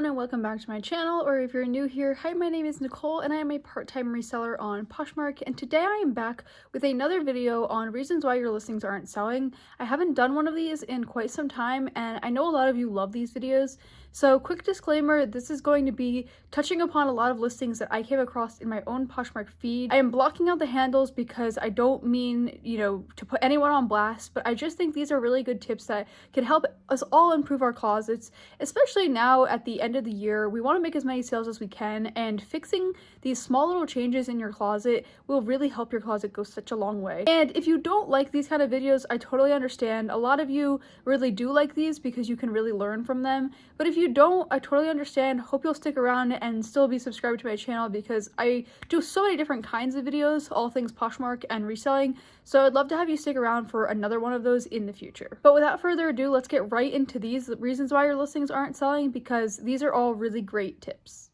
everyone and welcome back to my channel, or if you're new here, hi, my name is Nicole and I am a part-time reseller on Poshmark, and today I am back with another video on reasons why your listings aren't selling. I haven't done one of these in quite some time and I know a lot of you love these videos. So quick disclaimer, this is going to be touching upon a lot of listings that I came across in my own Poshmark feed. I am blocking out the handles because I don't mean, to put anyone on blast, but I just think these are really good tips that can help us all improve our closets, especially now at the end of the year. We want to make as many sales as we can, and fixing these small little changes in your closet will really help your closet go such a long way. And if you don't like these kind of videos, I totally understand. A lot of you really do like these because you can really learn from them, but if you don't, I totally understand. Hope you'll stick around and still be subscribed to my channel because I do so many different kinds of videos, all things Poshmark and reselling, so I'd love to have you stick around for another one of those in the future. But without further ado, let's get right into these reasons why your listings aren't selling, because these are all really great tips.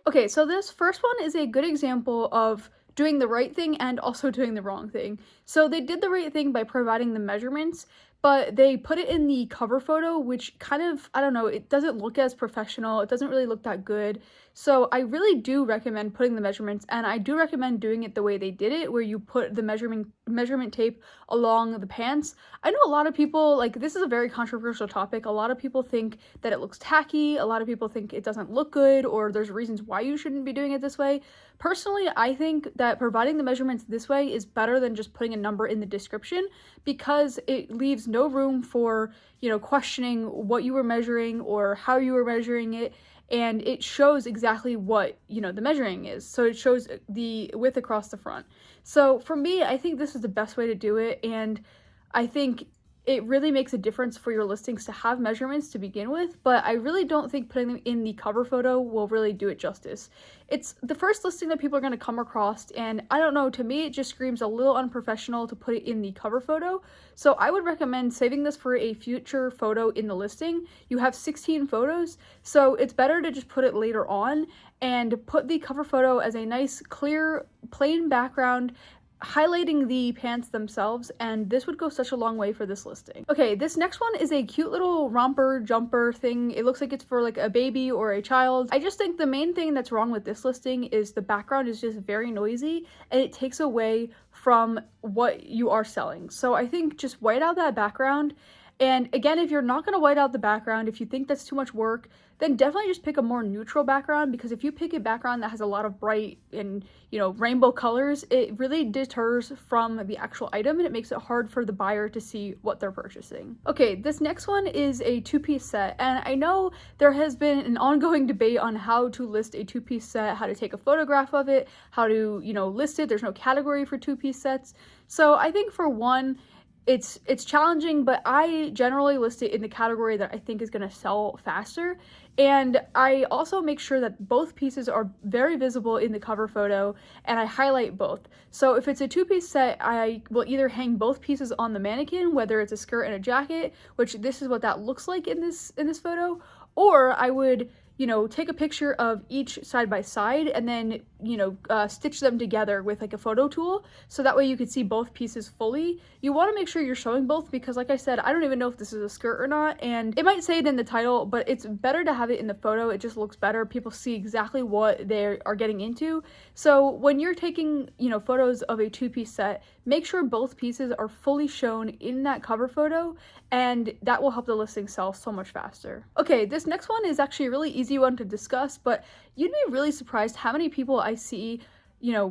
Okay, so this first one is a good example of doing the right thing and also doing the wrong thing. So they did the right thing by providing the measurements, but they put it in the cover photo, which kind of, I don't know, it doesn't look as professional. It doesn't really look that good. So I really do recommend putting the measurements, and I do recommend doing it the way they did it, where you put the measurement tape along the pants. I know a lot of people, like, this is a very controversial topic. A lot of people think that it looks tacky. A lot of people think it doesn't look good, or there's reasons why you shouldn't be doing it this way. Personally, I think that providing the measurements this way is better than just putting a number in the description, because it leaves no room for, questioning what you were measuring or how you were measuring it. And it shows exactly what, the measuring is. So it shows the width across the front. So for me, I think this is the best way to do it. And I think it really makes a difference for your listings to have measurements to begin with, but I really don't think putting them in the cover photo will really do it justice. It's the first listing that people are going to come across, and I don't know, to me it just screams a little unprofessional to put it in the cover photo. So I would recommend saving this for a future photo in the listing. You have 16 photos, so it's better to just put it later on and put the cover photo as a nice, clear, plain background, highlighting the pants themselves, and this would go such a long way for this listing. Okay, this next one is a cute little romper jumper thing. It looks like it's for like a baby or a child. I just think the main thing that's wrong with this listing is the background is just very noisy and it takes away from what you are selling. So I think just white out that background. And again, if you're not going to white out the background, if you think that's too much work, then definitely just pick a more neutral background, because if you pick a background that has a lot of bright and, rainbow colors, it really deters from the actual item and it makes it hard for the buyer to see what they're purchasing. Okay, this next one is a two-piece set, and I know there has been an ongoing debate on how to list a two-piece set, how to take a photograph of it, how to, list it. There's no category for two-piece sets. So I think for one, it's challenging, but I generally list it in the category that I think is going to sell faster. And I also make sure that both pieces are very visible in the cover photo, and I highlight both. So if it's a two-piece set, I will either hang both pieces on the mannequin, whether it's a skirt and a jacket, which this is what that looks like in this photo, or I would take a picture of each side by side and then, stitch them together with like a photo tool. So that way you could see both pieces fully. You want to make sure you're showing both because, like I said, I don't even know if this is a skirt or not. And it might say it in the title, but it's better to have it in the photo. It just looks better. People see exactly what they are getting into. So when you're taking, photos of a two-piece set, make sure both pieces are fully shown in that cover photo, and that will help the listing sell so much faster. Okay, this next one is actually a really easy one to discuss, but you'd be really surprised how many people I see,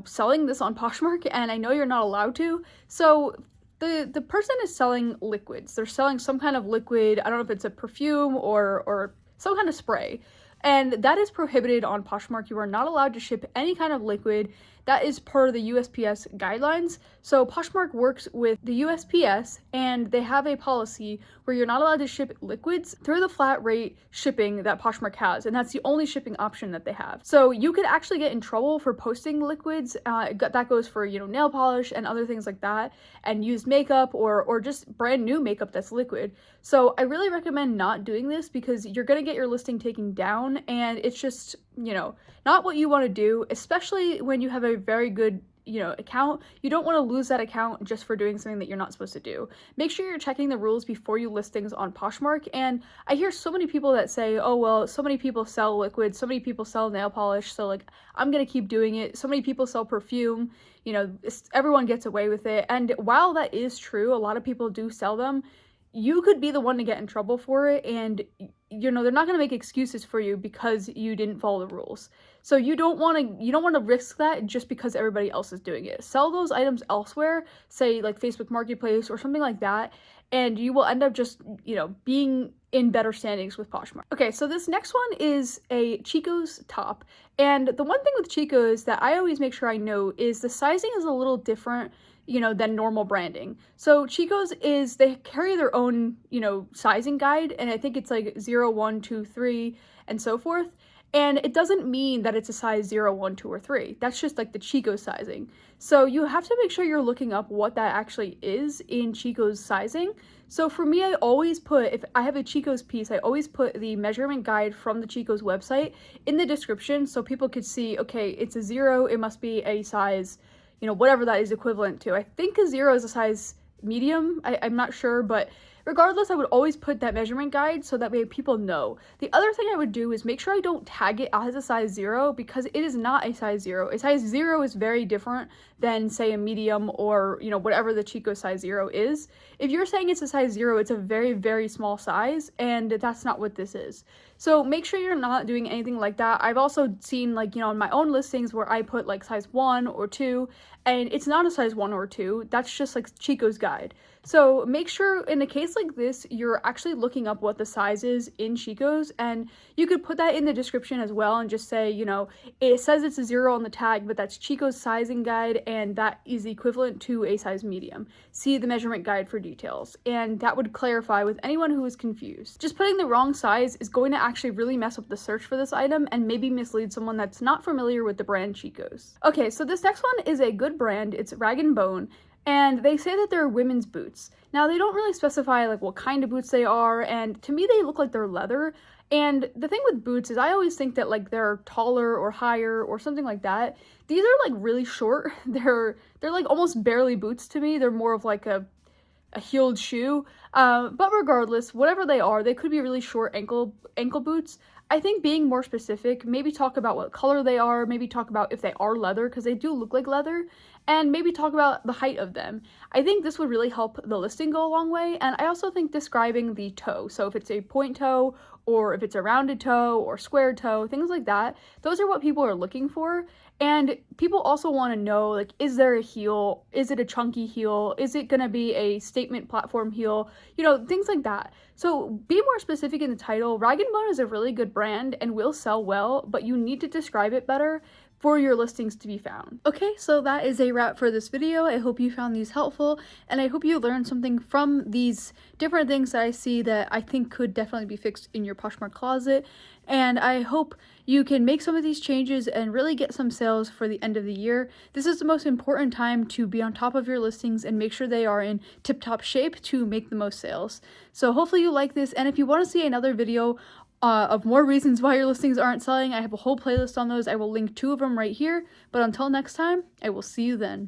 selling this on Poshmark, and I know you're not allowed to. So the person is selling liquids. They're selling some kind of liquid. I don't know if it's a perfume or some kind of spray. And that is prohibited on Poshmark. You are not allowed to ship any kind of liquid. That is per the USPS guidelines. So Poshmark works with the USPS, and they have a policy where you're not allowed to ship liquids through the flat rate shipping that Poshmark has, and that's the only shipping option that they have. So you could actually get in trouble for posting liquids. That goes for, nail polish and other things like that, and used makeup or just brand new makeup that's liquid. So I really recommend not doing this because you're gonna get your listing taken down, and it's just, not what you want to do, especially when you have a very good account, you don't want to lose that account just for doing something that you're not supposed to do. Make sure you're checking the rules before you list things on Poshmark. And I hear so many people that say, oh, well, so many people sell liquids, so many people sell nail polish, so like I'm gonna keep doing it. So many people sell perfume, everyone gets away with it. And while that is true, a lot of people do sell them, you could be the one to get in trouble for it, and they're not going to make excuses for you because you didn't follow the rules. So you don't want to risk that just because everybody else is doing it. Sell those items elsewhere, say like Facebook Marketplace or something like that, and you will end up just, being in better standings with Poshmark. Okay, so this next one is a Chico's top. And the one thing with Chico's that I always make sure I know is the sizing is a little different, than normal branding. So Chico's they carry their own, sizing guide, and I think it's like 0, 1, 2, 3, and so forth. And it doesn't mean that it's a size 0, 1, 2, or 3. That's just like the Chico's sizing. So you have to make sure you're looking up what that actually is in Chico's sizing. So for me, I always put, if I have a Chico's piece, I always put the measurement guide from the Chico's website in the description so people could see, okay, it's a 0, it must be a size, whatever that is equivalent to. I think a 0 is a size medium. I'm not sure, but regardless, I would always put that measurement guide so that way people know. The other thing I would do is make sure I don't tag it as a size 0 because it is not a size 0. A size 0 is very different than, say, a medium or, whatever the Chico size 0 is. If you're saying it's a size 0, it's a very, very small size, and that's not what this is. So make sure you're not doing anything like that. I've also seen, like, in my own listings where I put like size 1 or 2, and it's not a size 1 or 2. That's just like Chico's guide. So make sure in a case like this, you're actually looking up what the size is in Chico's, and you could put that in the description as well and just say, it says it's a 0 on the tag, but that's Chico's sizing guide, and that is equivalent to a size medium. See the measurement guide for details, and that would clarify with anyone who is confused. Just putting the wrong size is going to actually really mess up the search for this item and maybe mislead someone that's not familiar with the brand Chico's. Okay, so this next one is a good brand. It's Rag & Bone. And they say that they're women's boots. Now, they don't really specify like what kind of boots they are, and to me they look like they're leather. And the thing with boots is I always think that like they're taller or higher or something like that. These are like really short. They're like almost barely boots to me. They're more of like a heeled shoe. But regardless, whatever they are, they could be really short ankle boots. I think being more specific, maybe talk about what color they are, maybe talk about if they are leather, because they do look like leather, and maybe talk about the height of them. I think this would really help the listing go a long way, and I also think describing the toe, so if it's a point toe, or if it's a rounded toe, or square toe, things like that, those are what people are looking for. And people also want to know, like, is there a heel? Is it a chunky heel? Is it going to be a statement platform heel? Things like that. So be more specific in the title. Rag & Bone is a really good brand and will sell well, but you need to describe it better for your listings to be found. Okay, so that is a wrap for this video. I hope you found these helpful, and I hope you learned something from these different things that I see that I think could definitely be fixed in your Poshmark closet. And I hope you can make some of these changes and really get some sales for the end of the year. This is the most important time to be on top of your listings and make sure they are in tip-top shape to make the most sales. So hopefully you like this, and if you want to see another video of more reasons why your listings aren't selling, I have a whole playlist on those. I will link 2 of them right here. But until next time, I will see you then.